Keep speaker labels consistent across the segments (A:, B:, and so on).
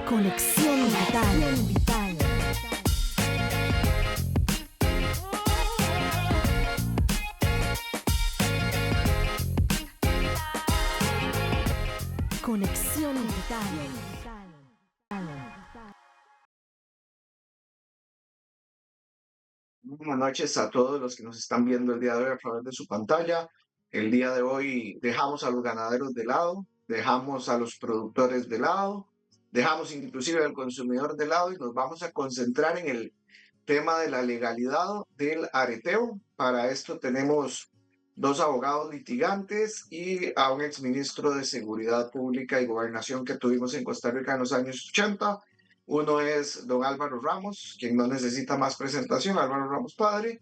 A: Conexión Vital. Conexión Vital.
B: Buenas noches a todos los que nos están viendo el día de hoy a través de su pantalla. El día de hoy dejamos a los ganaderos de lado, dejamos a los productores de lado, dejamos inclusive al consumidor de lado y nos vamos a concentrar en el tema de la legalidad del areteo. Para esto tenemos dos abogados litigantes y a un exministro de Seguridad Pública y Gobernación que tuvimos en Costa Rica en los años 80. Uno es don Álvaro Ramos, quien no necesita más presentación, Álvaro Ramos padre.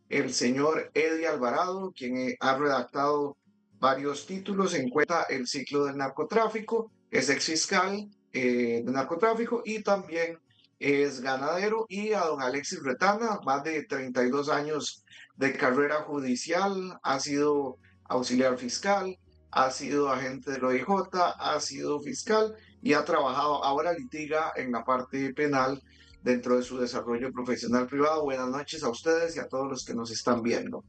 B: El señor Eddie Alvarado, quien ha redactado varios títulos en cuenta el ciclo del narcotráfico, es exfiscal de narcotráfico y también es ganadero. Y a don Alexis Retana, más de 32 años de carrera judicial, ha sido auxiliar fiscal, ha sido agente del OIJ, ha sido fiscal y ha trabajado, ahora litiga en la parte penal dentro de su desarrollo profesional privado. Buenas noches a ustedes y a todos los que nos están viendo.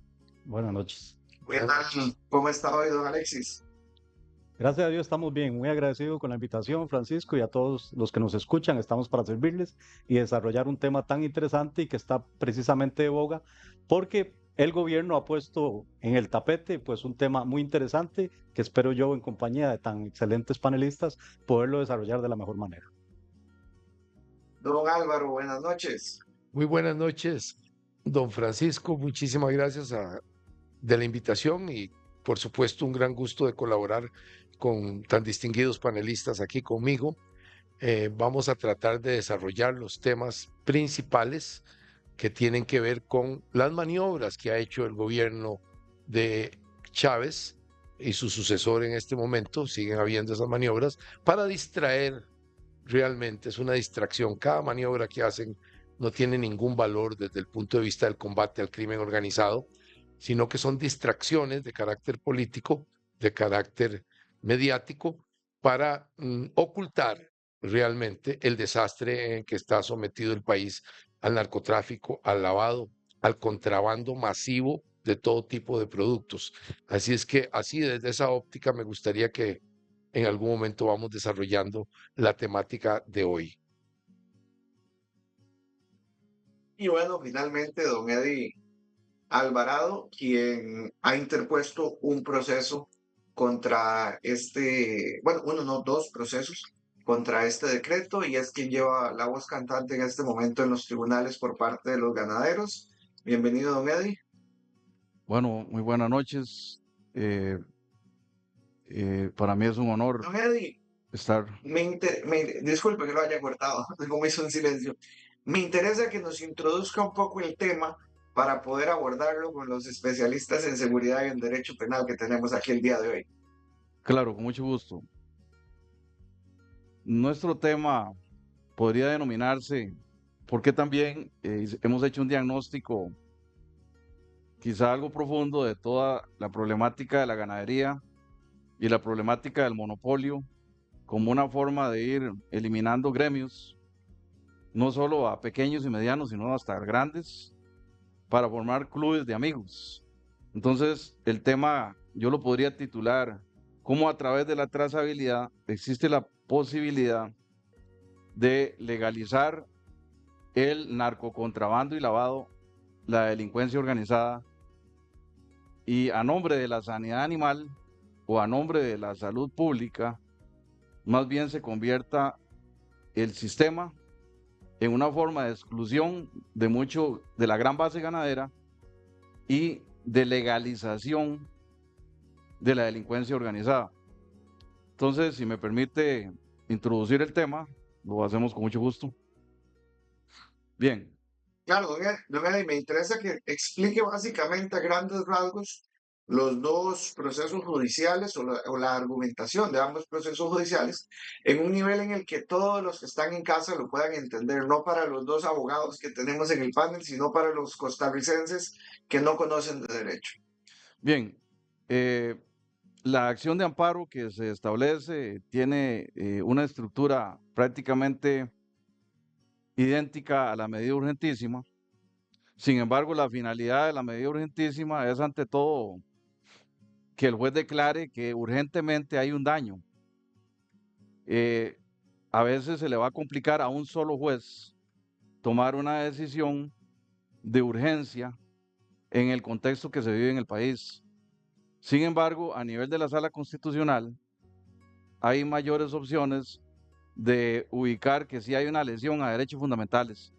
C: Buenas noches.
B: ¿Qué tal? ¿Cómo está hoy, don Alexis?
C: Gracias a Dios estamos bien, muy agradecido con la invitación, Francisco, y a todos los que nos escuchan. Estamos para servirles y desarrollar un tema tan interesante y que está precisamente de boga, porque el gobierno ha puesto en el tapete pues un tema muy interesante que espero yo, en compañía de tan excelentes panelistas, poderlo desarrollar de la mejor manera.
B: Don Álvaro, buenas noches.
D: Muy buenas noches, don Francisco. Muchísimas gracias de la invitación y por supuesto un gran gusto de colaborar con tan distinguidos panelistas aquí conmigo. Vamos a tratar de desarrollar los temas principales que tienen que ver con las maniobras que ha hecho el gobierno de Chávez y su sucesor en este momento. Siguen habiendo esas maniobras para distraer. Realmente es una distracción. Cada maniobra que hacen no tiene ningún valor desde el punto de vista del combate al crimen organizado, sino que son distracciones de carácter político, de carácter mediático, para ocultar realmente el desastre en que está sometido el país al narcotráfico, al lavado, al contrabando masivo de todo tipo de productos. Así es que, así desde esa óptica, me gustaría que en algún momento vamos desarrollando la temática de hoy.
B: Y bueno, finalmente, don Eddie Alvarado, quien ha interpuesto un proceso contra bueno, uno, no, dos procesos contra este decreto y es quien lleva la voz cantante en este momento en los tribunales por parte de los ganaderos. Bienvenido, don Eddie.
E: Bueno, muy buenas noches. Para mí es un honor
B: Don Eddie,
E: estar.
B: disculpe que lo haya cortado, como hizo un silencio. Me interesa que nos introduzca un poco el tema para poder abordarlo con los especialistas en seguridad y en derecho penal que tenemos aquí el día de hoy.
E: Claro, con mucho gusto. Nuestro tema podría denominarse, porque también hemos hecho un diagnóstico quizá algo profundo de toda la problemática de la ganadería y la problemática del monopolio como una forma de ir eliminando gremios, no solo a pequeños y medianos, sino hasta grandes, para formar clubes de amigos. Entonces, el tema yo lo podría titular cómo a través de la trazabilidad existe la posibilidad de legalizar el narcocontrabando y lavado, la delincuencia organizada, y a nombre de la sanidad animal o a nombre de la salud pública, más bien se convierta el sistema en una forma de exclusión de mucho de la gran base ganadera y de legalización de la delincuencia organizada. Entonces, si me permite introducir el tema, lo hacemos con mucho gusto. Bien.
B: Claro, don Eddie, me interesa que explique básicamente a grandes rasgos los dos procesos judiciales o la argumentación de ambos procesos judiciales en un nivel en el que todos los que están en casa lo puedan entender, no para los dos abogados que tenemos en el panel, sino para los costarricenses que no conocen de derecho.
E: Bien, la acción de amparo que se establece tiene una estructura prácticamente idéntica a la medida urgentísima. Sin embargo, la finalidad de la medida urgentísima es ante todo que el juez declare que urgentemente hay un daño. A veces se le va a complicar a un solo juez tomar una decisión de urgencia en el contexto que se vive en el país. Sin embargo, a nivel de la Sala Constitucional, hay mayores opciones de ubicar que sí hay una lesión a derechos fundamentales.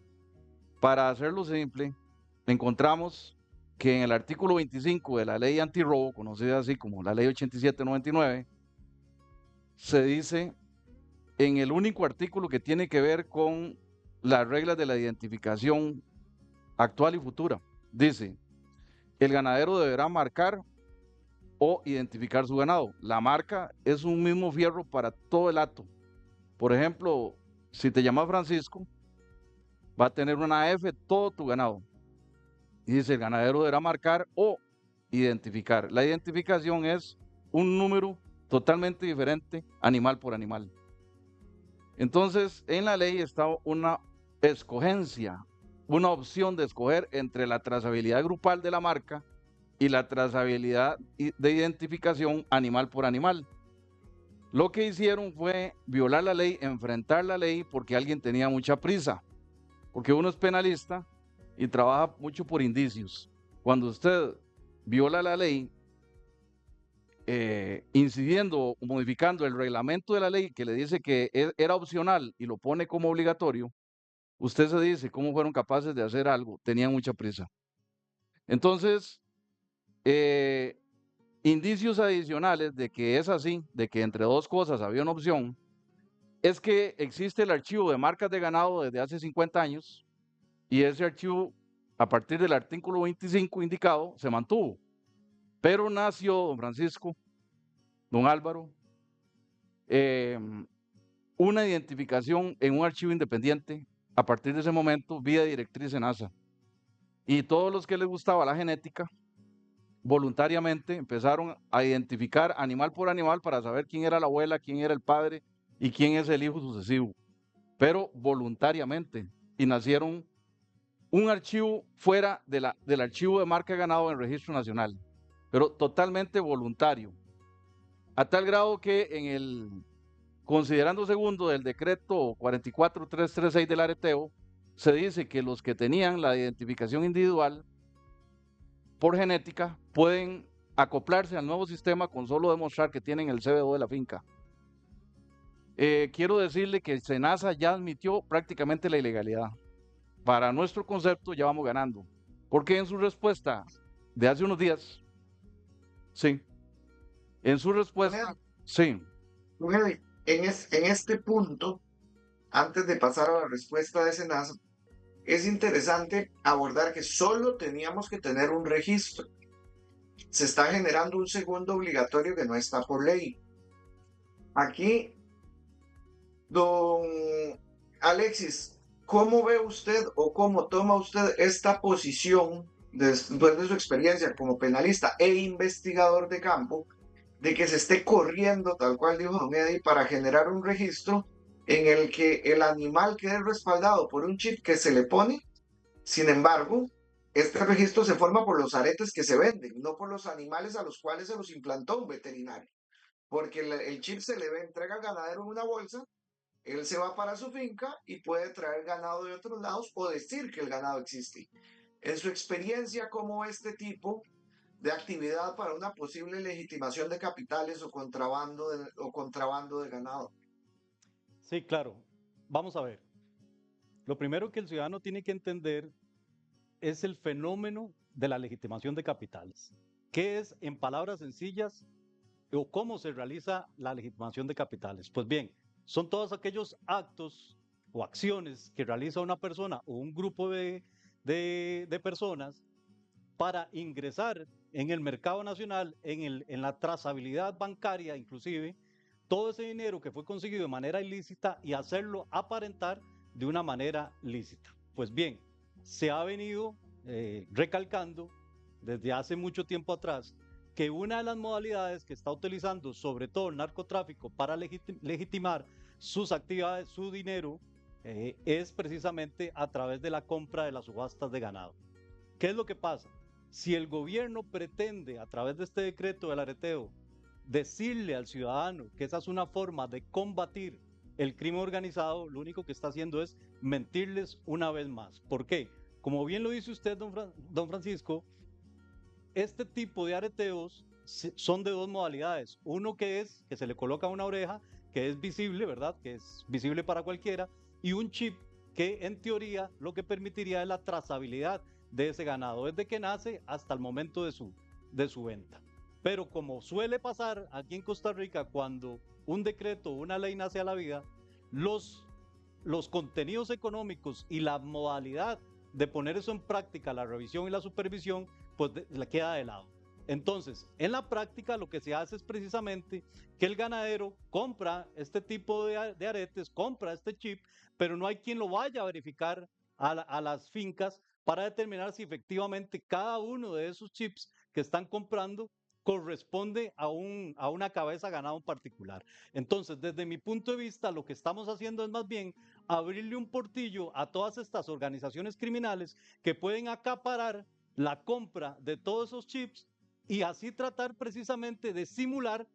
E: Para hacerlo simple, encontramos que en el artículo 25 de la ley antirrobo, conocida así como la ley 8799, se dice en el único artículo que tiene que ver con las reglas de la identificación actual y futura, dice, el ganadero deberá marcar o identificar su ganado. La marca es un mismo fierro para todo el hato. Por ejemplo, si te llamas Francisco, va a tener una F todo tu ganado. Y dice, el ganadero deberá marcar o identificar. La identificación es un número totalmente diferente, animal por animal. Entonces, en la ley está una escogencia, una opción de escoger entre la trazabilidad grupal de la marca y la trazabilidad de identificación animal por animal. Lo que hicieron fue violar la ley, enfrentar la ley porque alguien tenía mucha prisa, porque uno es penalista y trabaja mucho por indicios. Cuando usted viola la ley, incidiendo o modificando el reglamento de la ley que le dice que era opcional y lo pone como obligatorio, usted se dice, ¿cómo fueron capaces de hacer algo? Tenían mucha prisa. Entonces, indicios adicionales de que es así, de que entre dos cosas había una opción, es que existe el archivo de marcas de ganado desde hace 50 años y ese archivo, a partir del artículo 25 indicado, se mantuvo. Pero nació, don Francisco, don Álvaro, una identificación en un archivo independiente a partir de ese momento vía directriz SENASA. Y todos los que les gustaba la genética, voluntariamente empezaron a identificar animal por animal para saber quién era la abuela, quién era el padre y quién es el hijo sucesivo, pero voluntariamente. Y nacieron un archivo fuera del archivo de marca de ganado en el Registro Nacional, pero totalmente voluntario, a tal grado que en el considerando segundo del decreto 44336 del areteo, se dice que los que tenían la identificación individual por genética pueden acoplarse al nuevo sistema con solo demostrar que tienen el CBO de la finca. Quiero decirle que SENASA ya admitió prácticamente la ilegalidad. Para nuestro concepto ya vamos ganando, porque en su respuesta de hace unos días, sí, en su respuesta, sí.
B: En este punto, antes de pasar a la respuesta de SENASA, es interesante abordar que solo teníamos que tener un registro. Se está generando un segundo obligatorio que no está por ley. Aquí, don Alexis, ¿cómo ve usted o cómo toma usted esta posición después de su experiencia como penalista e investigador de campo, de que se esté corriendo, tal cual dijo don Eddie, para generar un registro en el que el animal quede respaldado por un chip que se le pone? Sin embargo, este registro se forma por los aretes que se venden, no por los animales a los cuales se los implantó un veterinario. Porque el chip se le entrega al ganadero en una bolsa, él se va para su finca y puede traer ganado de otros lados o decir que el ganado existe. En su experiencia, ¿cómo este tipo de actividad para una posible legitimación de capitales o contrabando de ganado?
C: Sí, claro. Vamos a ver. Lo primero que el ciudadano tiene que entender es el fenómeno de la legitimación de capitales. ¿Qué es, en palabras sencillas, o cómo se realiza la legitimación de capitales? Pues bien, son todos aquellos actos o acciones que realiza una persona o un grupo de personas para ingresar en el mercado nacional, en la trazabilidad bancaria inclusive, todo ese dinero que fue conseguido de manera ilícita y hacerlo aparentar de una manera lícita. Pues bien, se ha venido recalcando desde hace mucho tiempo atrás que una de las modalidades que está utilizando sobre todo el narcotráfico para legitimar sus actividades, su dinero, es precisamente a través de la compra de las subastas de ganado. ¿Qué es lo que pasa? Si el gobierno pretende, a través de este decreto del areteo, decirle al ciudadano que esa es una forma de combatir el crimen organizado, lo único que está haciendo es mentirles una vez más. ¿Por qué? Como bien lo dice usted, don Francisco, este tipo de areteos son de dos modalidades. Uno que es que se le coloca una oreja, que es visible, ¿verdad? Que es visible para cualquiera, y un chip que en teoría lo que permitiría es la trazabilidad de ese ganado, desde que nace hasta el momento de su venta. Pero como suele pasar aquí en Costa Rica, cuando un decreto o una ley nace a la vida, los contenidos económicos y la modalidad de poner eso en práctica, la revisión y la supervisión, pues la queda de lado. Entonces, en la práctica lo que se hace es precisamente que el ganadero compra este tipo de aretes, compra este chip, pero no hay quien lo vaya a verificar a las fincas para determinar si efectivamente cada uno de esos chips que están comprando corresponde a una cabeza ganado en particular. Entonces, desde mi punto de vista, lo que estamos haciendo es más bien abrirle un portillo a todas estas organizaciones criminales que pueden acaparar la compra de todos esos chips y así tratar precisamente de simular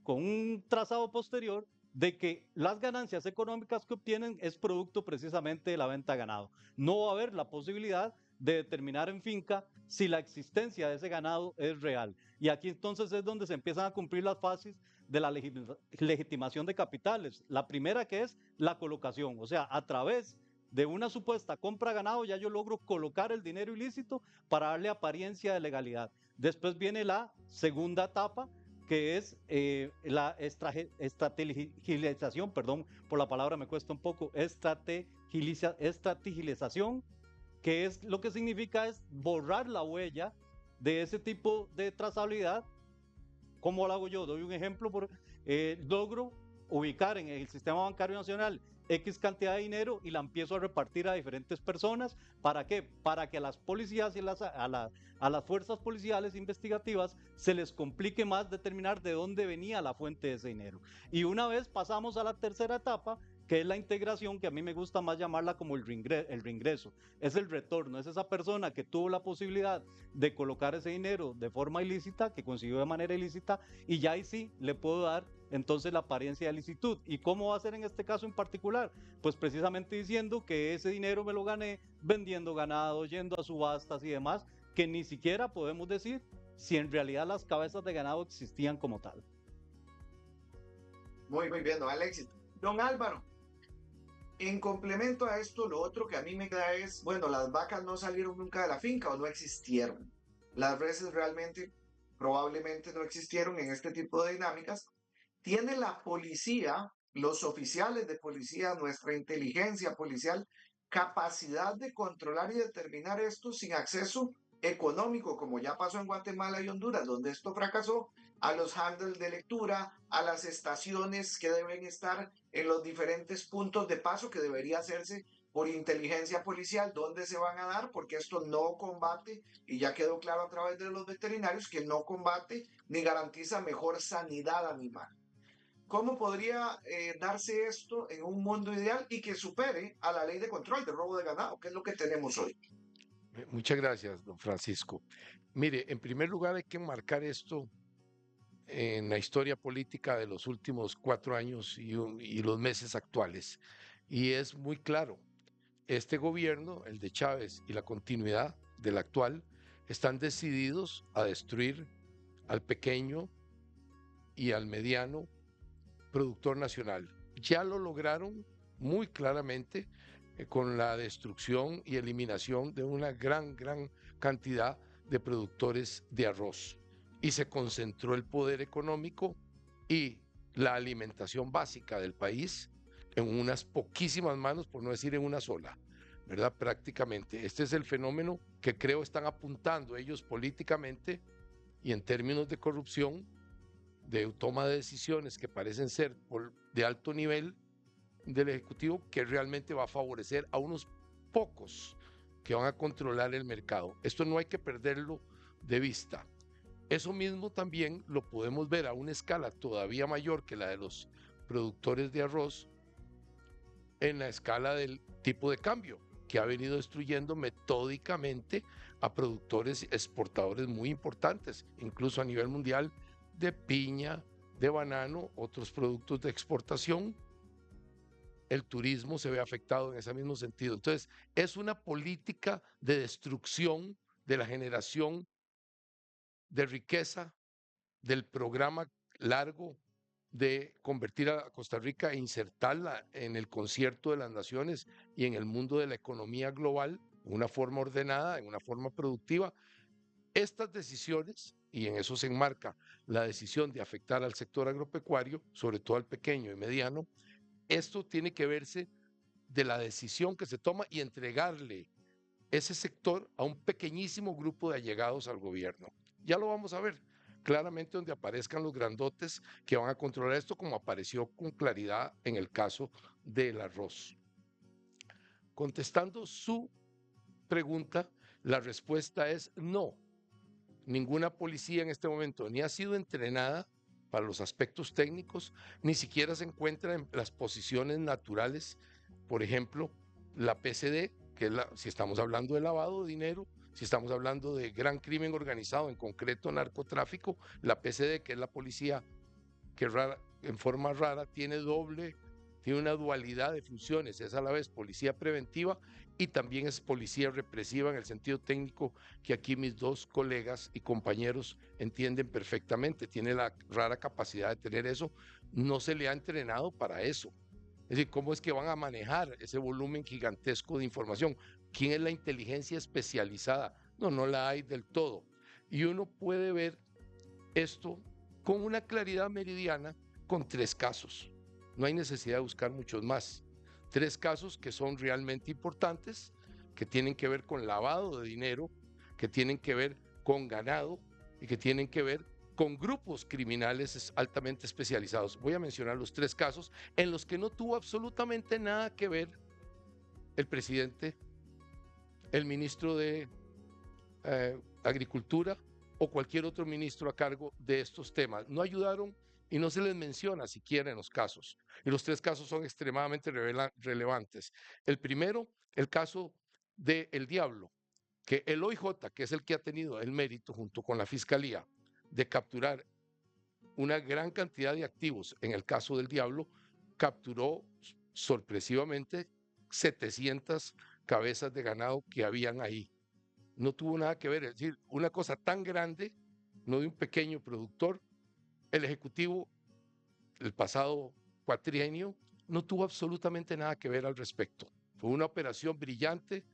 C: con un trazado posterior de que las ganancias económicas que obtienen es producto precisamente de la venta de ganado. No va a haber la posibilidad de determinar en finca si la existencia de ese ganado es real. Y aquí entonces es donde se empiezan a cumplir las fases de la legitimación de capitales. La primera, que es la colocación, o sea, a través de una supuesta compra ganado ya yo logro colocar el dinero ilícito para darle apariencia de legalidad. Después viene la segunda etapa, que es la estrategización, perdón por la palabra, me cuesta un poco, estrategización, que es lo que significa es borrar la huella de ese tipo de trazabilidad. ¿Cómo lo hago yo? Doy un ejemplo. Logro ubicar en el sistema bancario nacional X cantidad de dinero y la empiezo a repartir a diferentes personas. ¿Para qué? Para que a las policías y a las fuerzas policiales investigativas se les complique más determinar de dónde venía la fuente de ese dinero. Y una vez pasamos a la tercera etapa, que es la integración, que a mí me gusta más llamarla como el reingreso, es el retorno, es esa persona que tuvo la posibilidad de colocar ese dinero de forma ilícita, que consiguió de manera ilícita, y ya ahí sí le puedo dar entonces la apariencia de licitud. ¿Y cómo va a ser en este caso en particular? Pues precisamente diciendo que ese dinero me lo gané vendiendo ganado, yendo a subastas y demás, que ni siquiera podemos decir si en realidad las cabezas de ganado existían como tal.
B: Muy bien, don Alexis. Don Álvaro, en complemento a esto, lo otro que a mí me queda es, bueno, las vacas no salieron nunca de la finca o no existieron. Las reses realmente, probablemente no existieron en este tipo de dinámicas. ¿Tiene la policía, los oficiales de policía, nuestra inteligencia policial, capacidad de controlar y determinar esto sin acceso económico, como ya pasó en Guatemala y Honduras, donde esto fracasó, a los handles de lectura, a las estaciones que deben estar en los diferentes puntos de paso que debería hacerse por inteligencia policial, dónde se van a dar, porque esto no combate, y ya quedó claro a través de los veterinarios, que no combate ni garantiza mejor sanidad animal? ¿Cómo podría darse esto en un mundo ideal y que supere a la ley de control de robo de ganado, que es lo que tenemos hoy?
D: Muchas gracias, don Francisco. Mire, en primer lugar hay que marcar esto en la historia política de los últimos 4 años y los meses actuales. Y es muy claro, este gobierno, el de Chávez y la continuidad del actual, están decididos a destruir al pequeño y al mediano productor nacional. Ya lo lograron muy claramente con la destrucción y eliminación de una gran cantidad de productores de arroz. Y se concentró el poder económico y la alimentación básica del país en unas poquísimas manos, por no decir en una sola, ¿verdad? Prácticamente. Este es el fenómeno que creo están apuntando ellos políticamente y en términos de corrupción, de toma de decisiones que parecen ser de alto nivel del Ejecutivo, que realmente va a favorecer a unos pocos que van a controlar el mercado. Esto no hay que perderlo de vista. Eso mismo también lo podemos ver a una escala todavía mayor que la de los productores de arroz en la escala del tipo de cambio, que ha venido destruyendo metódicamente a productores exportadores muy importantes, incluso a nivel mundial, de piña, de banano, otros productos de exportación. El turismo se ve afectado en ese mismo sentido. Entonces, es una política de destrucción de la generación de riqueza del programa largo de convertir a Costa Rica e insertarla en el concierto de las naciones y en el mundo de la economía global, de una forma ordenada, en una forma productiva. Estas decisiones, y en eso se enmarca la decisión de afectar al sector agropecuario, sobre todo al pequeño y mediano, esto tiene que verse de la decisión que se toma y entregarle ese sector a un pequeñísimo grupo de allegados al gobierno. Ya lo vamos a ver claramente donde aparezcan los grandotes que van a controlar esto, como apareció con claridad en el caso del arroz. Contestando su pregunta, la respuesta es no. Ninguna policía en este momento ni ha sido entrenada para los aspectos técnicos, ni siquiera se encuentra en las posiciones naturales. Por ejemplo, la PCD, que es si estamos hablando de lavado de dinero, si estamos hablando de gran crimen organizado, en concreto narcotráfico, la PCD, que es la policía que en forma rara tiene una dualidad de funciones, es a la vez policía preventiva y también es policía represiva en el sentido técnico que aquí mis dos colegas y compañeros entienden perfectamente. Tiene la rara capacidad de tener eso, no se le ha entrenado para eso. Es decir, ¿cómo es que van a manejar ese volumen gigantesco de información? ¿Quién es la inteligencia especializada? No, no la hay del todo. Y uno puede ver esto con una claridad meridiana con 3 casos. No hay necesidad de buscar muchos más. 3 casos que son realmente importantes, que tienen que ver con lavado de dinero, que tienen que ver con ganado y que tienen que ver con grupos criminales altamente especializados. Voy a mencionar los 3 casos en los que no tuvo absolutamente nada que ver el presidente, el ministro de Agricultura o cualquier otro ministro a cargo de estos temas. No ayudaron y no se les menciona siquiera en los casos. Y los 3 casos son extremadamente relevantes. El primero, el caso de El Diablo, que el OIJ, que es el que ha tenido el mérito junto con la Fiscalía de capturar una gran cantidad de activos, en el caso del Diablo, capturó sorpresivamente 700 cabezas de ganado que habían ahí. No tuvo nada que ver, es decir, una cosa tan grande, no de un pequeño productor. El Ejecutivo, el pasado cuatrienio, no tuvo absolutamente nada que ver al respecto. Fue una operación brillante,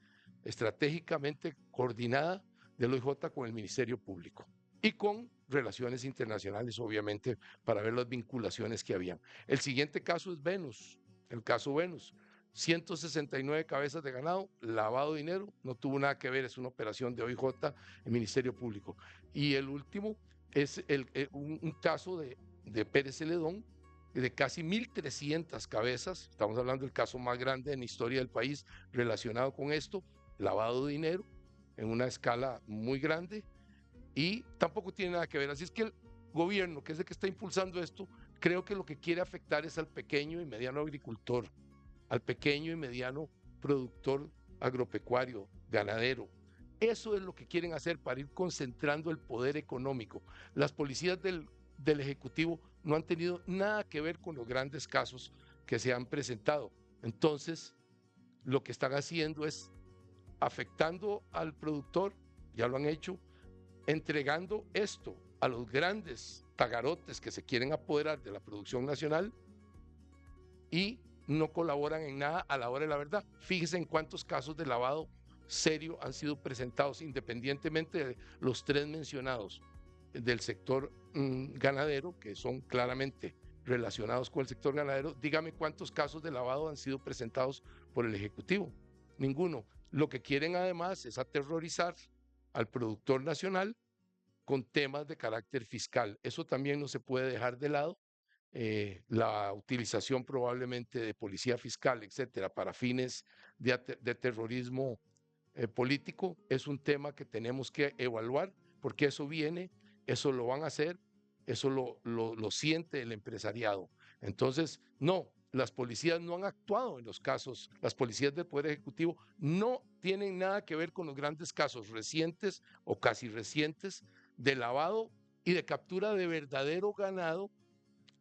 D: estratégicamente coordinada del OIJ con el Ministerio Público y con relaciones internacionales, obviamente, para ver las vinculaciones que habían. El siguiente caso es Venus, el caso Venus. 169 cabezas de ganado, lavado de dinero, no tuvo nada que ver, es una operación de OIJ, el Ministerio Público. Y el último es un caso de Pérez Celedón, de casi 1.300 cabezas, estamos hablando del caso más grande en la historia del país relacionado con esto, lavado de dinero en una escala muy grande y tampoco tiene nada que ver. Así es que el gobierno, que es el que está impulsando esto, creo que lo que quiere afectar es al pequeño y mediano agricultor, al pequeño y mediano productor agropecuario, ganadero. Eso es lo que quieren hacer para ir concentrando el poder económico. Las policías del Ejecutivo no han tenido nada que ver con los grandes casos que se han presentado. Entonces, lo que están haciendo es afectando al productor, ya lo han hecho, entregando esto a los grandes tagarotes que se quieren apoderar de la producción nacional y no colaboran en nada a la hora de la verdad. Fíjense en cuántos casos de lavado serio han sido presentados, independientemente de los 3 mencionados del sector ganadero, que son claramente relacionados con el sector ganadero. Dígame cuántos casos de lavado han sido presentados por el Ejecutivo. Ninguno. Lo que quieren además es aterrorizar al productor nacional con temas de carácter fiscal. Eso también no se puede dejar de lado. La utilización probablemente de policía fiscal, etcétera, para fines de terrorismo político, es un tema que tenemos que evaluar, porque eso viene eso lo van a hacer, eso lo siente el empresariado. Entonces, no, las policías no han actuado en los casos, las policías del Poder Ejecutivo no tienen nada que ver con los grandes casos recientes o casi recientes de lavado y de captura de verdadero ganado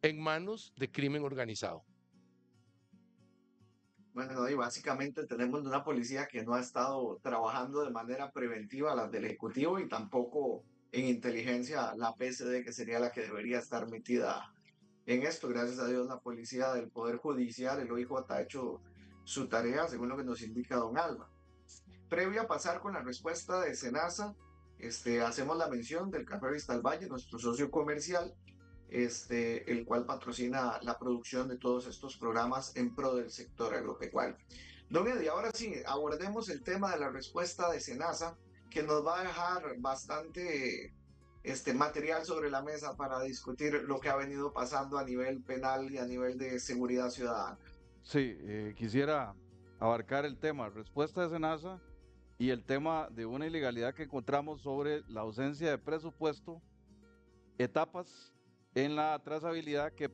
D: en manos de crimen organizado.
B: Bueno, y básicamente tenemos una policía que no ha estado trabajando de manera preventiva, las del Ejecutivo, y tampoco en inteligencia, la PSD, que sería la que debería estar metida en esto. Gracias a Dios, la policía del Poder Judicial, el OIJ, ha hecho su tarea, según lo que nos indica don Alba. Previo a pasar con la respuesta de Senasa, hacemos la mención del Café Vista al Valle, nuestro socio comercial, el cual patrocina la producción de todos estos programas en pro del sector agropecuario. Don Eddie, ahora sí, abordemos el tema de la respuesta de Senasa, que nos va a dejar bastante material sobre la mesa para discutir lo que ha venido pasando a nivel penal y a nivel de seguridad ciudadana.
E: Sí, quisiera abarcar el tema respuesta de Senasa y el tema de una ilegalidad que encontramos sobre la ausencia de presupuesto, etapas en la trazabilidad que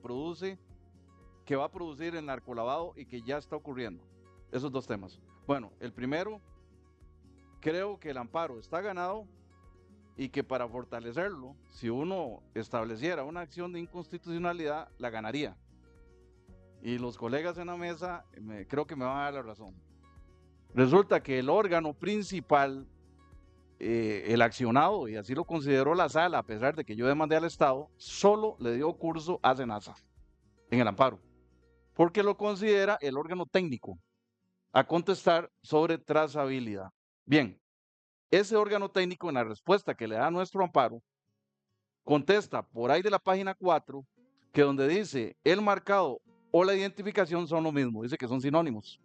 E: va a producir el narcolavado y que ya está ocurriendo. Esos dos temas. Bueno, el primero, creo que el amparo está ganado y que para fortalecerlo, si uno estableciera una acción de inconstitucionalidad, la ganaría. Y los colegas en la mesa creo que me van a dar la razón. Resulta que el órgano principal, el accionado, y así lo consideró la sala, a pesar de que yo demandé al Estado, solo le dio curso a Senasa en el amparo, porque lo considera el órgano técnico a contestar sobre trazabilidad. Bien, ese órgano técnico en la respuesta que le da nuestro amparo, contesta por ahí de la página 4, que donde dice el marcado o la identificación son lo mismo, dice que son sinónimos.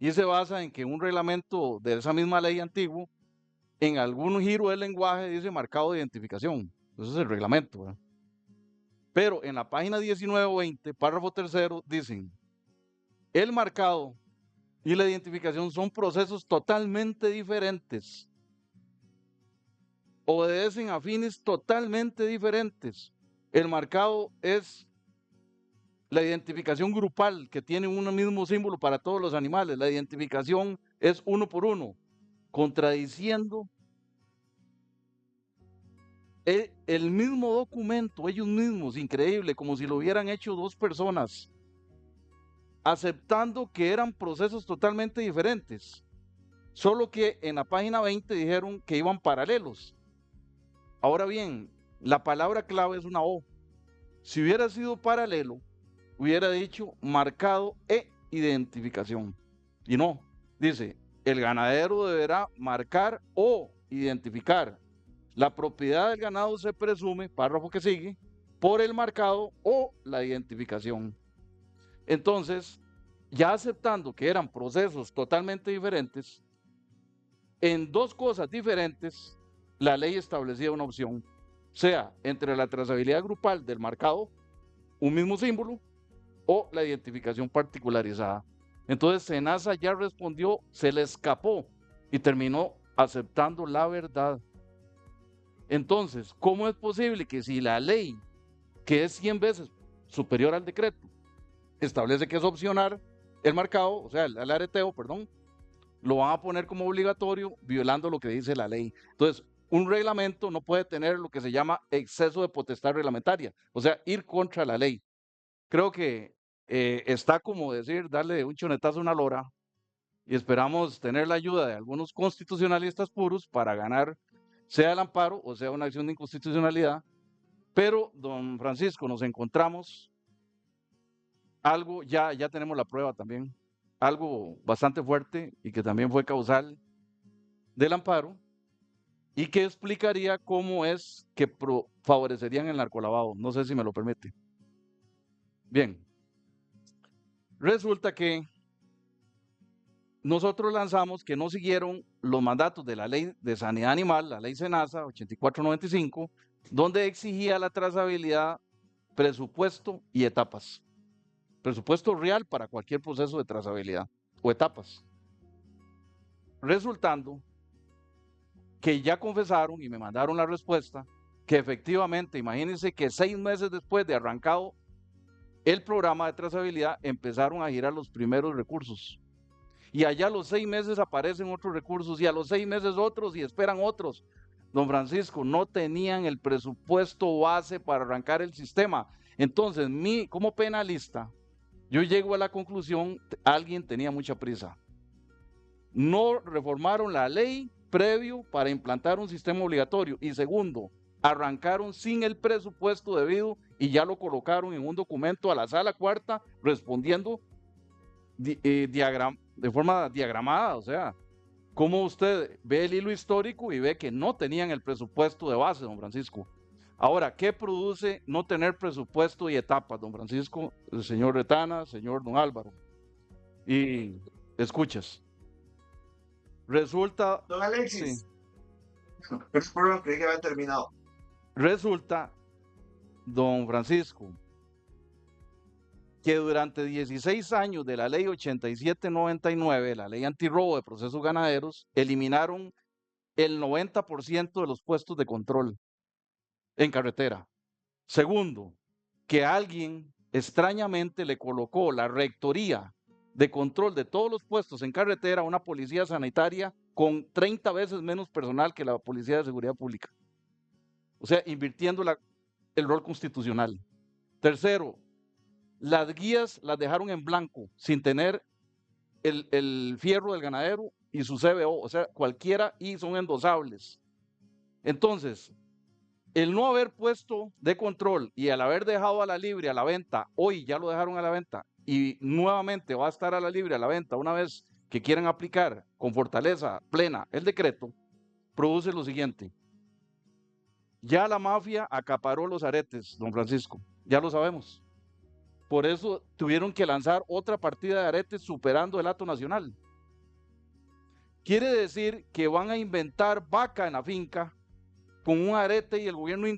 E: Y se basa en que un reglamento de esa misma ley antiguo, en algún giro del lenguaje dice marcado de identificación. Eso es el reglamento, ¿verdad? Pero en la página 19 o 20, párrafo tercero, dicen, el marcado y la identificación son procesos totalmente diferentes. Obedecen a fines totalmente diferentes. El marcado es la identificación grupal, que tiene un mismo símbolo para todos los animales. La identificación es uno por uno, contradiciendo el mismo documento, ellos mismos, increíble, como si lo hubieran hecho dos personas, aceptando que eran procesos totalmente diferentes. Solo que en la página 20 dijeron que iban paralelos. Ahora bien, la palabra clave es una O. Si hubiera sido paralelo, hubiera dicho marcado e identificación. Y no, dice, el ganadero deberá marcar o identificar. La propiedad del ganado se presume, párrafo que sigue, por el marcado o la identificación. Entonces, ya aceptando que eran procesos totalmente diferentes, en dos cosas diferentes, la ley establecía una opción, sea entre la trazabilidad grupal del marcado, un mismo símbolo, o la identificación particularizada. Entonces Senasa ya respondió, se le escapó y terminó aceptando la verdad. Entonces, ¿cómo es posible que si la ley, que es 100 veces superior al decreto, establece que es opcional el marcado, o sea, el areteo, perdón, lo van a poner como obligatorio violando lo que dice la ley? Entonces, un reglamento no puede tener lo que se llama exceso de potestad reglamentaria, o sea, ir contra la ley. Creo que está como decir, darle un chonetazo a una lora, y esperamos tener la ayuda de algunos constitucionalistas puros para ganar, sea el amparo o sea una acción de inconstitucionalidad. Pero, don Francisco, nos encontramos algo, ya tenemos la prueba también, algo bastante fuerte y que también fue causal del amparo y que explicaría cómo es que favorecerían el narcolavado. No sé si me lo permite. Bien, resulta que nosotros lanzamos que no siguieron los mandatos de la Ley de Sanidad Animal, la Ley Senasa 8495, donde exigía la trazabilidad, presupuesto y etapas. Presupuesto real para cualquier proceso de trazabilidad o etapas. Resultando que ya confesaron y me mandaron la respuesta, que efectivamente, imagínense que 6 meses después de arrancado el programa de trazabilidad, empezaron a girar los primeros recursos. Y allá a los 6 meses aparecen otros recursos y a los 6 meses otros y esperan otros. Don Francisco, no tenían el presupuesto base para arrancar el sistema. Entonces, como penalista, yo llego a la conclusión, alguien tenía mucha prisa. No reformaron la ley previo para implantar un sistema obligatorio. Y segundo, arrancaron sin el presupuesto debido y ya lo colocaron en un documento a la sala cuarta respondiendo de forma diagramada. O sea, como usted ve el hilo histórico y ve que no tenían el presupuesto de base, don Francisco. Ahora, ¿qué produce no tener presupuesto y etapas, don Francisco, el señor Retana, señor don Álvaro? Y escuchas. Resulta...
B: Don Alexis,
E: sí,
B: perdón, creí que había terminado.
E: resulta, don Francisco, que durante 16 años de la ley 8799, la ley antirrobo de procesos ganaderos, eliminaron el 90% de los puestos de control en carretera. Segundo, que alguien extrañamente le colocó la rectoría de control de todos los puestos en carretera a una policía sanitaria con 30 veces menos personal que la Policía de Seguridad Pública. O sea, invirtiendo el rol constitucional. Tercero, las guías las dejaron en blanco, sin tener el fierro del ganadero y su CBO, o sea, cualquiera, y son endosables. Entonces, el no haber puesto de control y al haber dejado a la libre a la venta, hoy ya lo dejaron a la venta y nuevamente va a estar a la libre a la venta una vez que quieran aplicar con fortaleza plena el decreto, produce lo siguiente. Ya la mafia acaparó los aretes, don Francisco, ya lo sabemos. Por eso tuvieron que lanzar otra partida de aretes superando el hato nacional. Quiere decir que van a inventar vaca en la finca con un arete y el gobierno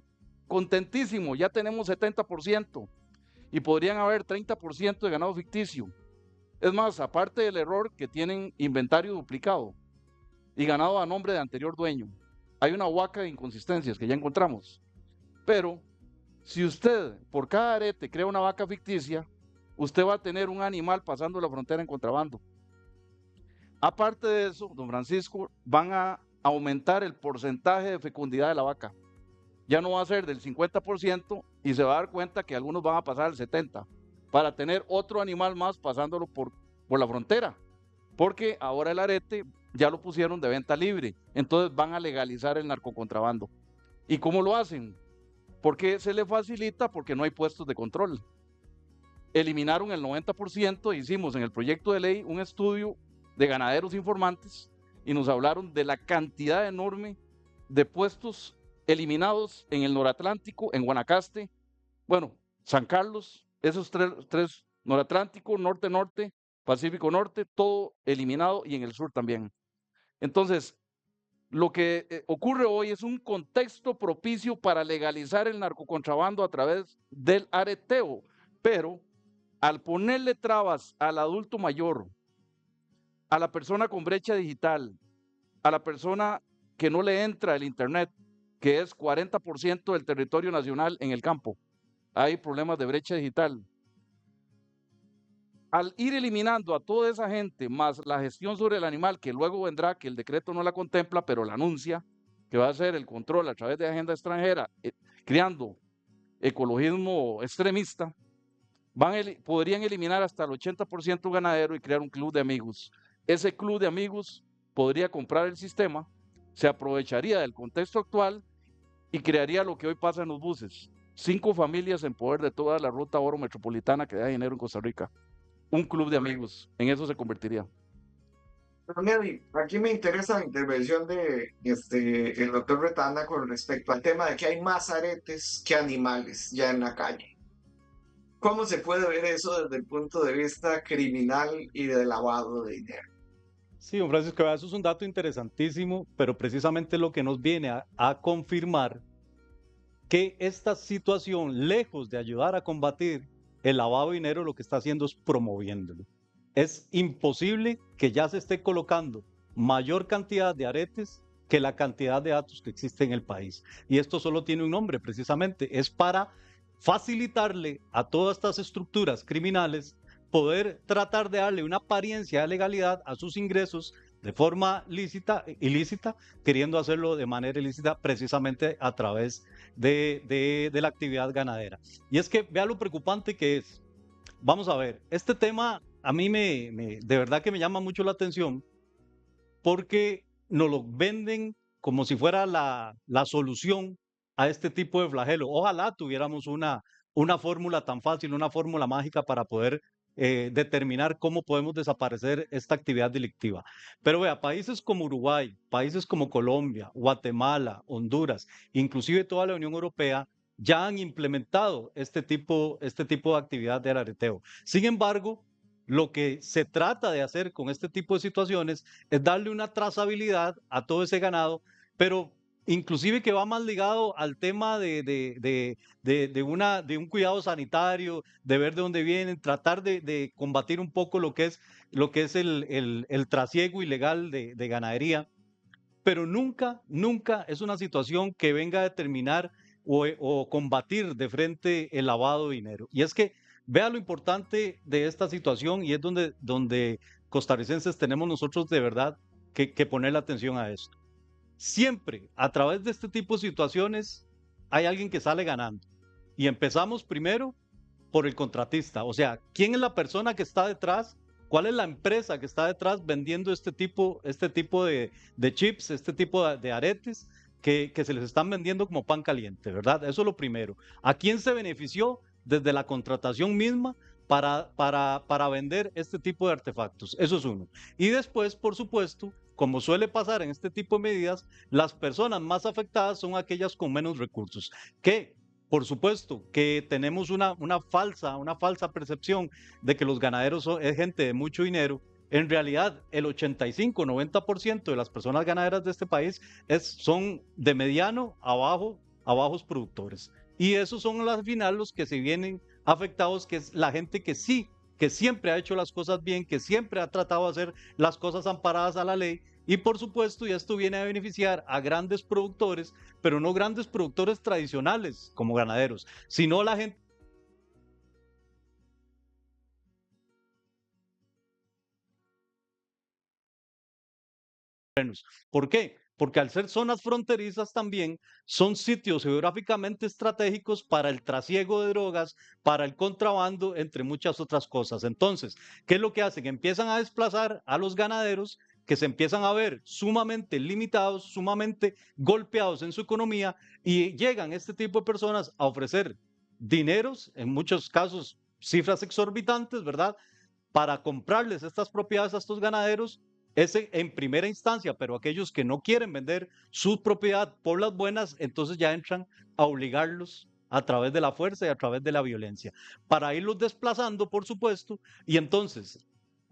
E: contentísimo, ya tenemos 70% y podrían haber 30% de ganado ficticio. Es más, aparte del error que tienen inventario duplicado y ganado a nombre de anterior dueño, hay una huaca de inconsistencias que ya encontramos. Pero si usted por cada arete crea una vaca ficticia, usted va a tener un animal pasando la frontera en contrabando. Aparte de eso, don Francisco, van a aumentar el porcentaje de fecundidad de la vaca. Ya no va a ser del 50% y se va a dar cuenta que algunos van a pasar al 70% para tener otro animal más pasándolo por la frontera. Porque ahora el arete ya lo pusieron de venta libre. Entonces van a legalizar el narcocontrabando. ¿Y cómo lo hacen? Porque se le facilita porque no hay puestos de control. Eliminaron el 90%, hicimos en el proyecto de ley un estudio de ganaderos informantes y nos hablaron de la cantidad enorme de puestos eliminados en el noratlántico, en Guanacaste, bueno, San Carlos, esos tres noratlántico, norte-norte, Pacífico Norte, todo eliminado y en el sur también. Entonces, lo que ocurre hoy es un contexto propicio para legalizar el narcocontrabando a través del areteo, pero al ponerle trabas al adulto mayor, a la persona con brecha digital, a la persona que no le entra el internet, que es 40% del territorio nacional en el campo, hay problemas de brecha digital. Al ir eliminando a toda esa gente, más la gestión sobre el animal, que luego vendrá, que el decreto no la contempla, pero la anuncia, que va a ser el control a través de agenda extranjera, creando ecologismo extremista, podrían eliminar hasta el 80% ganadero y crear un club de amigos. Ese club de amigos podría comprar el sistema, se aprovecharía del contexto actual y crearía lo que hoy pasa en los buses. 5 familias en poder de toda la ruta oro metropolitana que da dinero en Costa Rica. Un club de amigos, en eso se convertiría.
B: Pero Nelly, aquí me interesa la intervención de el doctor Retana con respecto al tema de que hay más aretes que animales ya en la calle. ¿Cómo se puede ver eso desde el punto de vista criminal y de lavado de dinero?
C: Sí, don Francisco, eso es un dato interesantísimo, pero precisamente lo que nos viene a confirmar que esta situación, lejos de ayudar a combatir el lavado de dinero, lo que está haciendo es promoviéndolo. Es imposible que ya se esté colocando mayor cantidad de aretes que la cantidad de datos que existe en el país. Y esto solo tiene un nombre, precisamente, es para facilitarle a todas estas estructuras criminales poder tratar de darle una apariencia de legalidad a sus ingresos de forma ilícita, queriendo hacerlo de manera ilícita precisamente a través de la actividad ganadera. Y es que vea lo preocupante que es. Vamos a ver, este tema a mí de verdad que me llama mucho la atención porque nos lo venden como si fuera la solución a este tipo de flagelo. Ojalá tuviéramos una fórmula tan fácil, una fórmula mágica para poder determinar cómo podemos desaparecer esta actividad delictiva. Pero vea, países como Uruguay, países como Colombia, Guatemala, Honduras, inclusive toda la Unión Europea, ya han implementado este tipo de actividad del areteo. Sin embargo, lo que se trata de hacer con este tipo de situaciones es darle una trazabilidad a todo ese ganado, pero inclusive que va más ligado al tema de un cuidado sanitario, de ver de dónde vienen, tratar de combatir un poco lo que es el trasiego ilegal de ganadería, pero nunca es una situación que venga a determinar o combatir de frente el lavado de dinero. Y es que vea lo importante de esta situación y es donde costarricenses tenemos nosotros de verdad que ponerle atención a esto. Siempre a través de este tipo de situaciones hay alguien que sale ganando. Y empezamos primero por el contratista, o sea, ¿quién es la persona que está detrás? ¿Cuál es la empresa que está detrás vendiendo este tipo de chips, este tipo de aretes que se les están vendiendo como pan caliente, ¿verdad? Eso es lo primero. ¿A quién se benefició desde la contratación misma para vender este tipo de artefactos? Eso es uno. Y después, por supuesto, como suele pasar en este tipo de medidas, las personas más afectadas son aquellas con menos recursos, que por supuesto que tenemos una falsa percepción de que los ganaderos es gente de mucho dinero. En realidad, el 85-90% de las personas ganaderas de este país son de mediano a bajos productores. Y esos son al final los que se vienen afectados, que es la gente que sí, que siempre ha hecho las cosas bien, que siempre ha tratado de hacer las cosas amparadas a la ley. Y por supuesto, y esto viene a beneficiar a grandes productores, pero no grandes productores tradicionales como ganaderos, sino la gente. ¿Por qué? Porque al ser zonas fronterizas también son sitios geográficamente estratégicos para el trasiego de drogas, para el contrabando, entre muchas otras cosas. Entonces, ¿qué es lo que hacen? Empiezan a desplazar a los ganaderos que se empiezan a ver sumamente limitados, sumamente golpeados en su economía y llegan este tipo de personas a ofrecer dineros, en muchos casos cifras exorbitantes, ¿verdad? Para comprarles estas propiedades a estos ganaderos, ese en primera instancia, pero aquellos que no quieren vender su propiedad por las buenas, entonces ya entran a obligarlos a través de la fuerza y a través de la violencia, para irlos desplazando, por supuesto, y entonces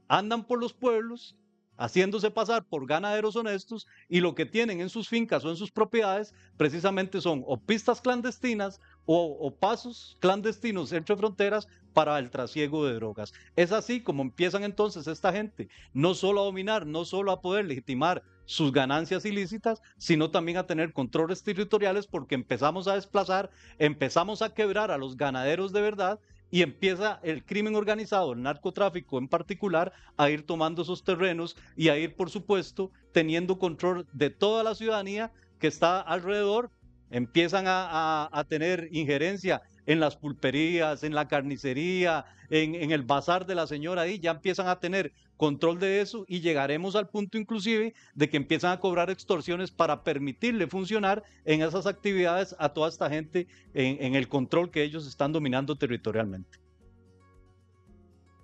C: andan por los pueblos haciéndose pasar por ganaderos honestos y lo que tienen en sus fincas o en sus propiedades precisamente son o pistas clandestinas o pasos clandestinos entre fronteras para el trasiego de drogas. Es así como empiezan entonces esta gente no solo a dominar, no solo a poder legitimar sus ganancias ilícitas, sino también a tener controles territoriales porque empezamos a desplazar, empezamos a quebrar a los ganaderos de verdad y empieza el crimen organizado, el narcotráfico en particular, a ir tomando esos terrenos y a ir, por supuesto, teniendo control de toda la ciudadanía que está alrededor. Empiezan a tener injerencia en las pulperías, en la carnicería, en el bazar de la señora ahí, ya empiezan a tener control de eso y llegaremos al punto inclusive de que empiezan a cobrar extorsiones para permitirle funcionar en esas actividades a toda esta gente en el control que ellos están dominando territorialmente.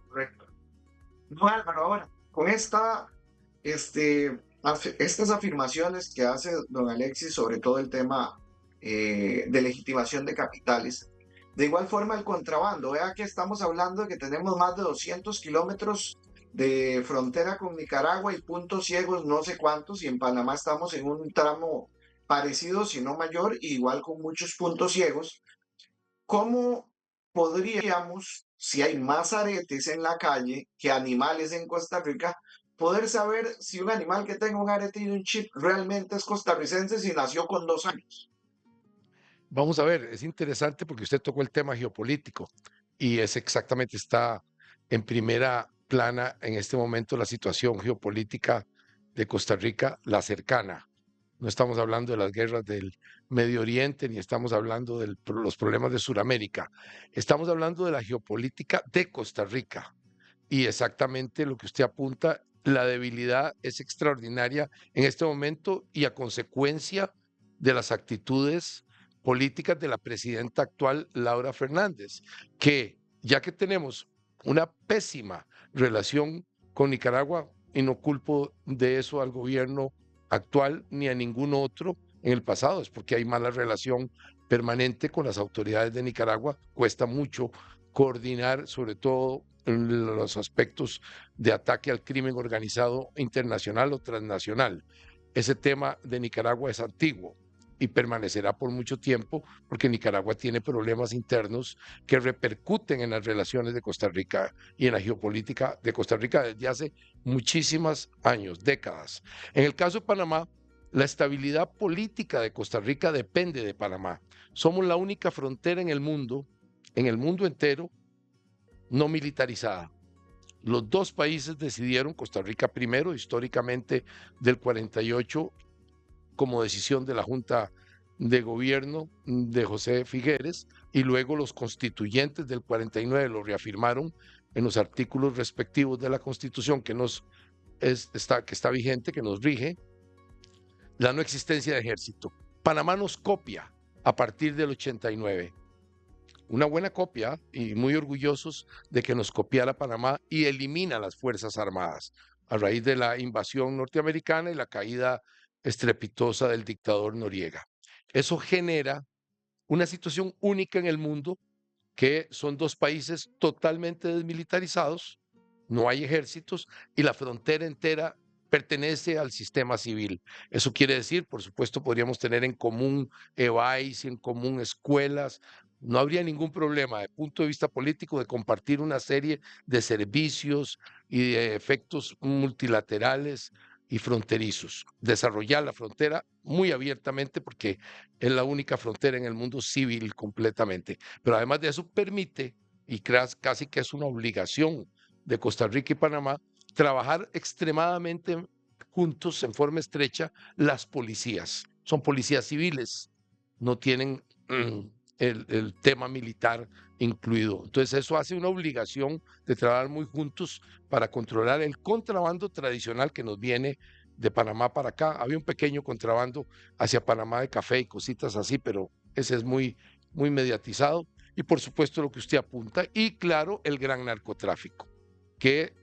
B: Correcto. No, Álvaro, ahora, con estas afirmaciones que hace don Alexis sobre todo el tema de legitimación de capitales, de igual forma el contrabando, vea que estamos hablando de que tenemos más de 200 kilómetros de frontera con Nicaragua y puntos ciegos no sé cuántos, y en Panamá estamos en un tramo parecido, si no mayor, igual con muchos puntos ciegos. ¿Cómo podríamos, si hay más aretes en la calle que animales en Costa Rica, poder saber si un animal que tenga un arete y un chip realmente es costarricense si nació con 2 años.
D: Vamos a ver, es interesante porque usted tocó el tema geopolítico y es exactamente, está en primera plana en este momento la situación geopolítica de Costa Rica, la cercana. No estamos hablando de las guerras del Medio Oriente ni estamos hablando de los problemas de Sudamérica. Estamos hablando de la geopolítica de Costa Rica. Y exactamente lo que usted apunta, la debilidad es extraordinaria en este momento y a consecuencia de las actitudes políticas de la presidenta actual, Laura Fernández, que ya que tenemos una pésima relación con Nicaragua, y no culpo de eso al gobierno actual ni a ningún otro en el pasado, es porque hay mala relación permanente con las autoridades de Nicaragua, cuesta mucho coordinar, sobre todo en los aspectos de ataque al crimen organizado internacional o transnacional. Ese tema de Nicaragua es antiguo y permanecerá por mucho tiempo porque Nicaragua tiene problemas internos que repercuten en las relaciones de Costa Rica y en la geopolítica de Costa Rica desde hace muchísimos años, décadas. En el caso de Panamá, la estabilidad política de Costa Rica depende de Panamá. Somos la única frontera en el mundo entero, no militarizada. Los dos países decidieron, Costa Rica primero, históricamente del 48, como decisión de la Junta de Gobierno de José Figueres, y luego los constituyentes del 49 lo reafirmaron en los artículos respectivos de la Constitución que está vigente, que nos rige, la no existencia de ejército. Panamá nos copia a partir del 89. Una buena copia y muy orgullosos de que nos copiara Panamá y elimina las Fuerzas Armadas a raíz de la invasión norteamericana y la caída estrepitosa del dictador Noriega. Eso genera una situación única en el mundo, que son dos países totalmente desmilitarizados, no hay ejércitos y la frontera entera pertenece al sistema civil. Eso quiere decir, por supuesto, podríamos tener en común EVAIS, en común escuelas. No habría ningún problema desde el punto de vista político de compartir una serie de servicios y de efectos multilaterales y fronterizos. Desarrollar la frontera muy abiertamente porque es la única frontera en el mundo civil completamente. Pero además de eso permite, y casi que es una obligación de Costa Rica y Panamá, trabajar extremadamente juntos en forma estrecha las policías. Son policías civiles, no tienen el tema militar incluido. Entonces eso hace una obligación de trabajar muy juntos para controlar el contrabando tradicional que nos viene de Panamá para acá. Había un pequeño contrabando hacia Panamá de café y cositas así, pero ese es muy, muy mediatizado. Y por supuesto lo que usted apunta, y claro, el gran narcotráfico, que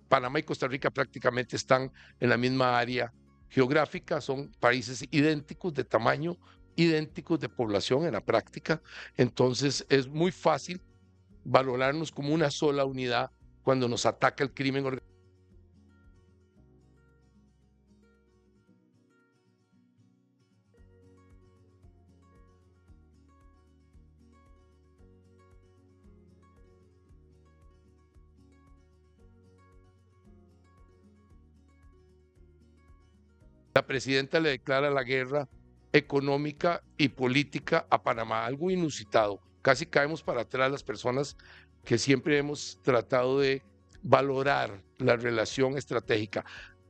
D: Panamá y Costa Rica prácticamente están en la misma área geográfica, son países idénticos de tamaño, idénticos de población en la práctica, entonces es muy fácil valorarnos como una sola unidad cuando nos ataca el crimen organizado. La presidenta le declara la guerra económica y política a Panamá, algo inusitado. Casi caemos para atrás las personas que siempre hemos tratado de valorar la relación estratégica.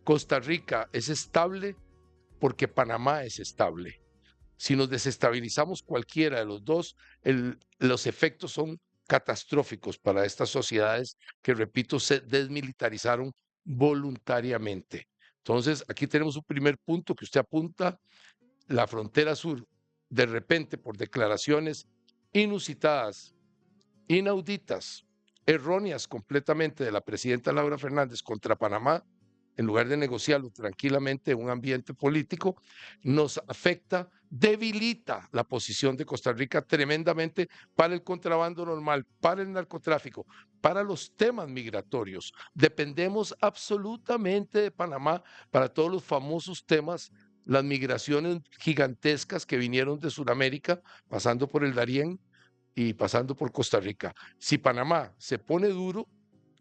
D: Costa Rica es estable porque Panamá es estable. Si nos desestabilizamos cualquiera de los dos, los efectos son catastróficos para estas sociedades que, repito, se desmilitarizaron voluntariamente. Entonces, aquí tenemos un primer punto que usted apunta, la frontera sur, de repente, por declaraciones inusitadas, inauditas, erróneas completamente de la presidenta Laura Fernández contra Panamá, en lugar de negociarlo tranquilamente en un ambiente político, nos afecta, debilita la posición de Costa Rica tremendamente para el contrabando normal, para el narcotráfico, para los temas migratorios. Dependemos absolutamente de Panamá para todos los famosos temas, las migraciones gigantescas que vinieron de Sudamérica, pasando por el Darién y pasando por Costa Rica. Si Panamá se pone duro,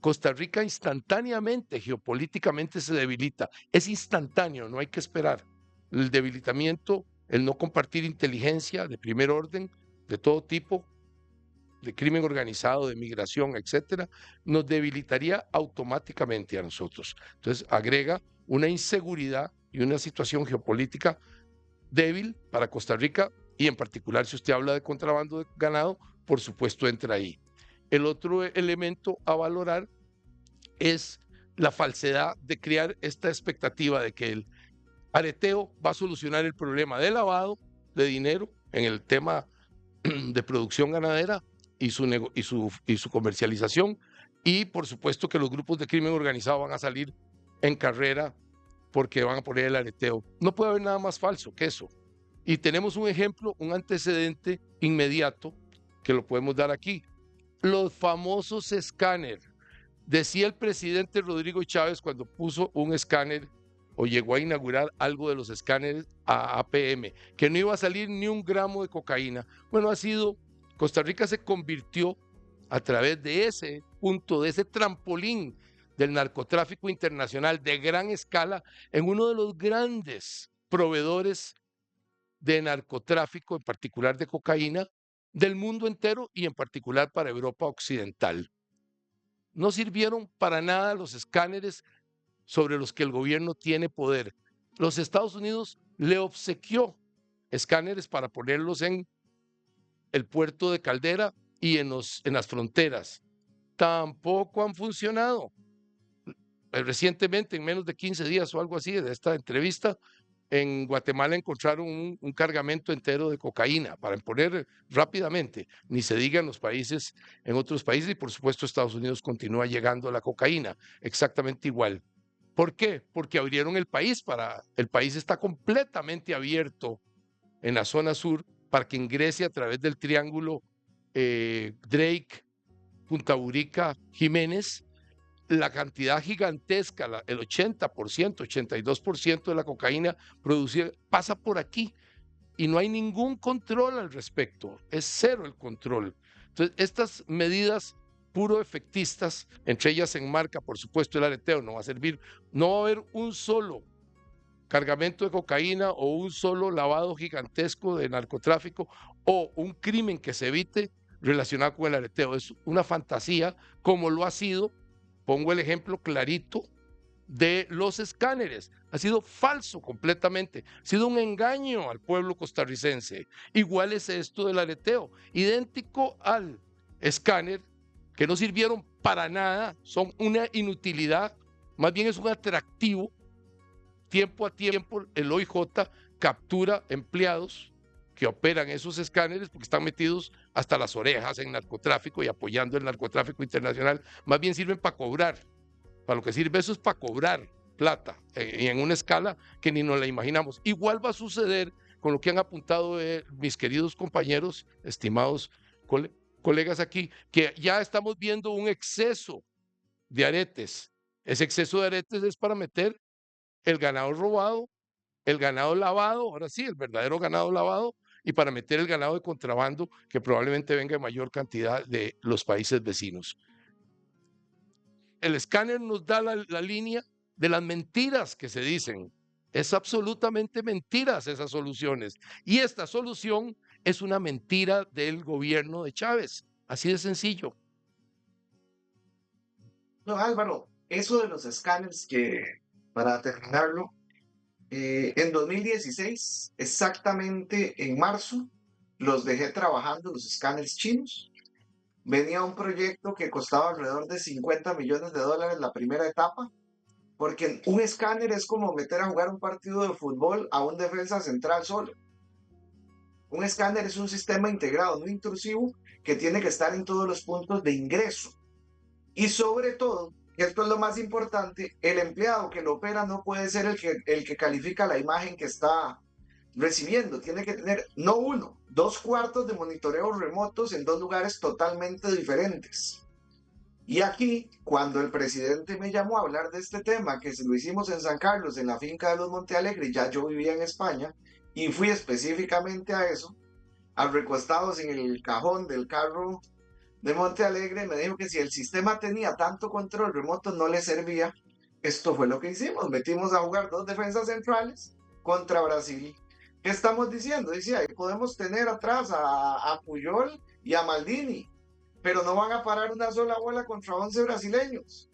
D: Costa Rica instantáneamente, geopolíticamente se debilita. Es instantáneo, no hay que esperar. El debilitamiento, el no compartir inteligencia de primer orden, de todo tipo, de crimen organizado, de migración, etcétera, nos debilitaría automáticamente a nosotros. Entonces, agrega una inseguridad y una situación geopolítica débil para Costa Rica, y en particular si usted habla de contrabando de ganado, por supuesto entra ahí. El otro elemento a valorar es la falsedad de crear esta expectativa de que el areteo va a solucionar el problema de lavado de dinero en el tema de producción ganadera y su comercialización, y por supuesto que los grupos de crimen organizado van a salir en carrera porque van a poner el areteo. No puede haber nada más falso que eso. Y tenemos un ejemplo, un antecedente inmediato que lo podemos dar aquí. Los famosos escáneres. Decía el presidente Rodrigo Chávez cuando puso un escáner o llegó a inaugurar algo de los escáneres a APM, que no iba a salir ni un gramo de cocaína. Bueno, Costa Rica se convirtió a través de ese punto, de ese trampolín del narcotráfico internacional de gran escala, en uno de los grandes proveedores de narcotráfico, en particular de cocaína, del mundo entero y en particular para Europa Occidental. No sirvieron para nada los escáneres sobre los que el gobierno tiene poder. Los Estados Unidos le obsequió escáneres para ponerlos en el puerto de Caldera y en las fronteras. Tampoco han funcionado. Recientemente, en menos de 15 días o algo así de esta entrevista, en Guatemala encontraron un cargamento entero de cocaína, para poner rápidamente, ni se diga en otros países, y por supuesto Estados Unidos continúa llegando la cocaína, exactamente igual. ¿Por qué? Porque abrieron el país el país está completamente abierto en la zona sur para que ingrese a través del triángulo Drake, Punta Burica, Jiménez, la cantidad gigantesca, el 80%, 82% de la cocaína producida pasa por aquí y no hay ningún control al respecto, es cero el control. Entonces, estas medidas puro efectistas, entre ellas se enmarca, por supuesto, el areteo, no va a servir, no va a haber un solo cargamento de cocaína o un solo lavado gigantesco de narcotráfico o un crimen que se evite relacionado con el areteo. Es una fantasía, como lo ha sido. Pongo el ejemplo clarito de los escáneres. Ha sido falso completamente. Ha sido un engaño al pueblo costarricense. Igual es esto del areteo. Idéntico al escáner, que no sirvieron para nada, son una inutilidad, más bien es un atractivo. Tiempo a tiempo el OIJ captura empleados que operan esos escáneres porque están metidos hasta las orejas en narcotráfico y apoyando el narcotráfico internacional. Más bien sirven para cobrar. Para lo que sirve eso es para cobrar plata y en una escala que ni nos la imaginamos. Igual va a suceder con lo que han apuntado mis queridos compañeros, estimados colegas aquí, que ya estamos viendo un exceso de aretes. Ese exceso de aretes es para meter el ganado robado, el ganado lavado, ahora sí, el verdadero ganado lavado, y para meter el ganado de contrabando que probablemente venga en mayor cantidad de los países vecinos. El escáner nos da la línea de las mentiras que se dicen. Es absolutamente mentiras esas soluciones. Y esta solución es una mentira del gobierno de Chávez. Así de sencillo.
B: No, Álvaro, eso de los escáneres para terminarlo, en 2016, exactamente en marzo, los dejé trabajando los escáneres chinos. Venía un proyecto que costaba alrededor de $50 millones la primera etapa, porque un escáner es como meter a jugar un partido de fútbol a un defensa central solo. Un escáner es un sistema integrado, no intrusivo, que tiene que estar en todos los puntos de ingreso. Y sobre todo, esto es lo más importante, el empleado que lo opera no puede ser el que califica la imagen que está recibiendo. Tiene que tener no 1, 2 cuartos de monitoreo remotos en 2 lugares totalmente diferentes. Y aquí, cuando el presidente me llamó a hablar de este tema, que se lo hicimos en San Carlos, en la finca de los Montealegre, ya yo vivía en España, y fui específicamente a eso, a recostados en el cajón del carro de Monte Alegre me dijo que si el sistema tenía tanto control remoto no le servía. Esto fue lo que hicimos, metimos a jugar 2 defensas centrales contra Brasil. ¿Qué estamos diciendo? Dice, ahí podemos tener atrás a Puyol y a Maldini, pero no van a parar una sola bola contra 11 brasileños,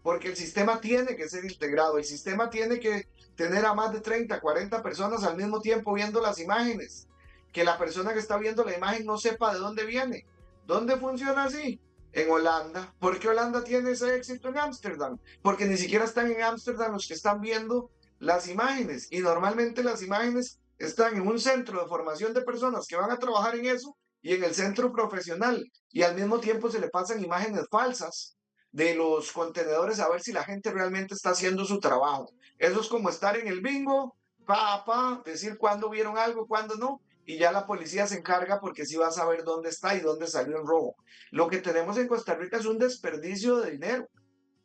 B: porque el sistema tiene que ser integrado, el sistema tiene que tener a más de 30, 40 personas al mismo tiempo viendo las imágenes, que la persona que está viendo la imagen no sepa de dónde viene. ¿Dónde funciona así? En Holanda. ¿Por qué Holanda tiene ese éxito en Ámsterdam? Porque ni siquiera están en Ámsterdam los que están viendo las imágenes, y normalmente las imágenes están en un centro de formación de personas que van a trabajar en eso y en el centro profesional, y al mismo tiempo se le pasan imágenes falsas de los contenedores a ver si la gente realmente está haciendo su trabajo. Eso es como estar en el bingo, decir cuándo vieron algo, cuándo no, y ya la policía se encarga porque sí va a saber dónde está y dónde salió el robo. Lo que tenemos en Costa Rica es un desperdicio de dinero.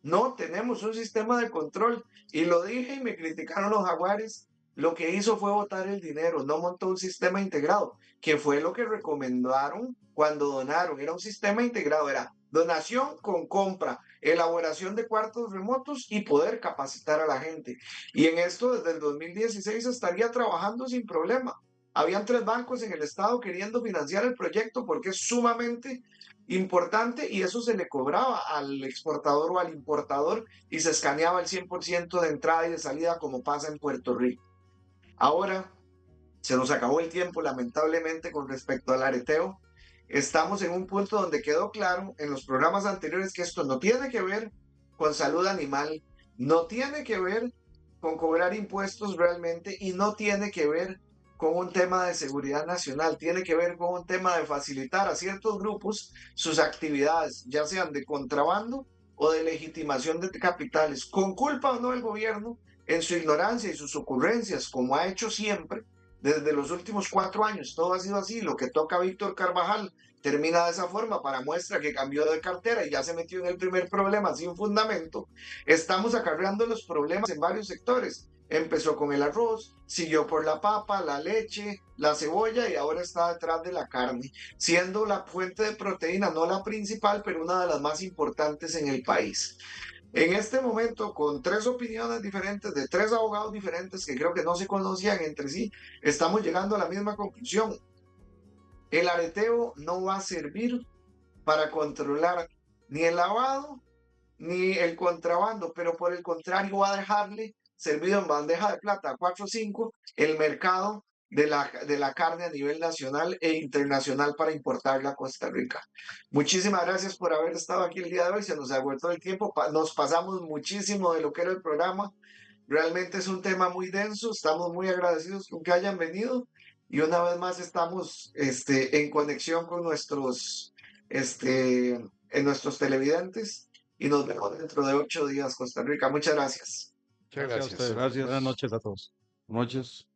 B: No tenemos un sistema de control. Y lo dije y me criticaron los jaguares. Lo que hizo fue botar el dinero, no montó un sistema integrado, que fue lo que recomendaron cuando donaron. Era un sistema integrado, era donación con compra, elaboración de cuartos remotos y poder capacitar a la gente. Y en esto desde el 2016 estaría trabajando sin problema. Habían 3 bancos en el estado queriendo financiar el proyecto porque es sumamente importante, y eso se le cobraba al exportador o al importador y se escaneaba el 100% de entrada y de salida como pasa en Puerto Rico. Ahora se nos acabó el tiempo lamentablemente con respecto al areteo. Estamos en un punto donde quedó claro en los programas anteriores que esto no tiene que ver con salud animal, no tiene que ver con cobrar impuestos realmente, y no tiene que ver con un tema de seguridad nacional, tiene que ver con un tema de facilitar a ciertos grupos sus actividades, ya sean de contrabando o de legitimación de capitales, con culpa o no del gobierno, en su ignorancia y sus ocurrencias, como ha hecho siempre desde los últimos 4 años. Todo ha sido así. Lo que toca a Víctor Carvajal termina de esa forma, para muestra que cambió de cartera y ya se metió en el primer problema sin fundamento. Estamos acarreando los problemas en varios sectores. Empezó con el arroz, siguió por la papa, la leche, la cebolla, y ahora está detrás de la carne, siendo la fuente de proteína no la principal, pero una de las más importantes en el país. En este momento, con 3 opiniones diferentes de 3 abogados diferentes que creo que no se conocían entre sí, estamos llegando a la misma conclusión. El areteo no va a servir para controlar ni el lavado ni el contrabando, pero por el contrario va a dejarle servido en bandeja de plata 4 o 5 el mercado de la carne a nivel nacional e internacional para importarla a Costa Rica. Muchísimas gracias por haber estado aquí el día de hoy. Se nos ha vuelto el tiempo, nos pasamos muchísimo de lo que era el programa. Realmente es un tema muy denso. Estamos muy agradecidos con que hayan venido, y una vez más estamos en conexión con nuestros televidentes, y nos vemos dentro de 8 días, Costa Rica. Muchas gracias.
D: Muchas
C: Gracias a
D: gracias.
C: ustedes.
E: Gracias.
C: Buenas noches a todos.
E: Buenas noches.